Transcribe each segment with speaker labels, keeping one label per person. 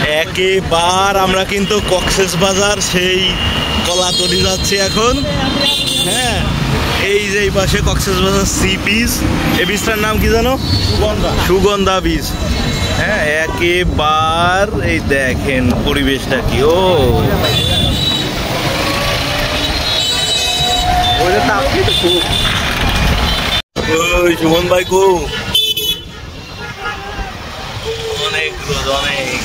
Speaker 1: একেবার আমরা কিন্তু কক্সবাজার সেই কলাতলি যাচ্ছি এখন। হ্যাঁ, এই যে এই পাশে কক্সবাজার সি বিচ। এই বিচটার নাম কি জানো? সুগন্ধা বিচ। হ্যাঁ, একেবার এই দেখেন পরিবেশটা কি। ও সুমন ভাই কো অনেক অনেক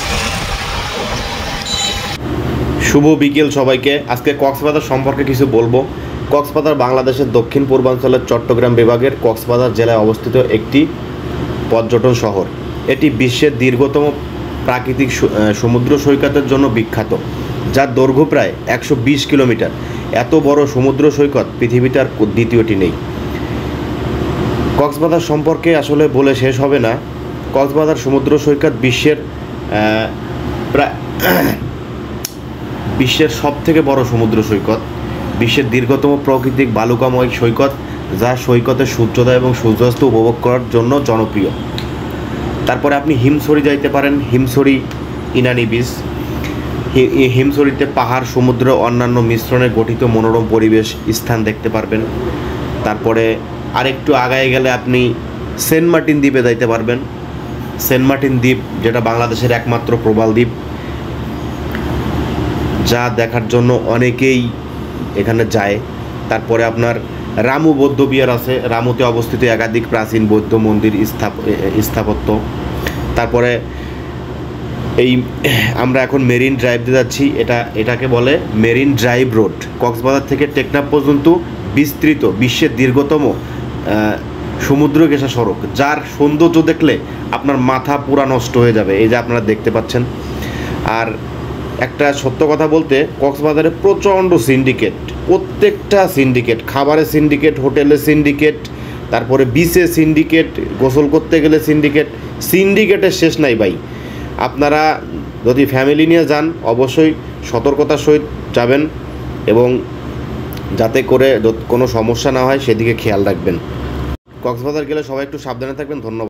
Speaker 2: শুভ বিকেল সবাইকে। আজকে কক্সবাজার সম্পর্কে কিছু বলবো। কক্সবাজার বাংলাদেশের দক্ষিণ পূর্বাঞ্চলের চট্টগ্রাম বিভাগের কক্সবাজার জেলায় অবস্থিত একটি পর্যটন শহর। এটি বিশ্বের দীর্ঘতম প্রাকৃতিক সমুদ্র সৈকতের জন্য বিখ্যাত, যার দৈর্ঘ্য প্রায় 120 কিলোমিটার। এত বড় সমুদ্র সৈকত পৃথিবীতে আর দ্বিতীয়টি নেই। কক্সবাজার সম্পর্কে আসলে বলে শেষ হবে না। কক্সবাজার সমুদ্র সৈকত বিশ্বের সবথেকে বড় সমুদ্র সৈকত, বিশ্বের দীর্ঘতম প্রাকৃতিক বালুকাময় সৈকত, যা সৈকতের সূর্যোদয় এবং সূর্যাস্ত উপভোগ করার জন্য জনপ্রিয়। তারপরে আপনি হিমছড়ি যাইতে পারেন। হিমছড়ি ইনানি বিচ। হিমছড়িতে পাহাড়, সমুদ্র, অন্যান্য মিশ্রণে গঠিত মনোরম পরিবেশ স্থান দেখতে পারবেন। তারপরে আরেকটু আগায় গেলে আপনি সেন্ট মার্টিন দ্বীপে যাইতে পারবেন। সেন্ট মার্টিন দ্বীপ, যেটা বাংলাদেশের একমাত্র প্রবাল দ্বীপ, যা দেখার জন্য অনেকেই এখানে যায়। তারপরে আপনার রামু বৌদ্ধ বিহার আছে। রামুতে অবস্থিত একাধিক প্রাচীন বৌদ্ধ মন্দির স্থাপত্য। তারপরে এই আমরা এখন মেরিন ড্রাইভ দিয়ে যাচ্ছি। এটাকে বলে মেরিন ড্রাইভ রোড। কক্সবাজার থেকে টেকনাফ পর্যন্ত বিস্তৃত বিশ্বের দীর্ঘতম সমুদ্র ঘেঁষা সড়ক, যার সৌন্দর্য দেখলে আপনার মাথা পুরা নষ্ট হয়ে যাবে। এই যে আপনারা দেখতে পাচ্ছেন। আর একটা সত্য কথা বলতে, কক্সবাজারে প্রচণ্ড সিন্ডিকেট। প্রত্যেকটা সিন্ডিকেট, খাবারের সিন্ডিকেট, হোটেলের সিন্ডিকেট, তারপরে বিচে সিন্ডিকেট, গোসল করতে গেলে সিন্ডিকেট। সিন্ডিকেটের শেষ নাই ভাই। আপনারা যদি ফ্যামিলি নিয়ে যান অবশ্যই সতর্কতার সহিত যাবেন, এবং যাতে করে কোনো সমস্যা না হয় সেদিকে খেয়াল রাখবেন। কক্সবাজার গেলে সবাই একটু সাবধানে থাকবেন। ধন্যবাদ।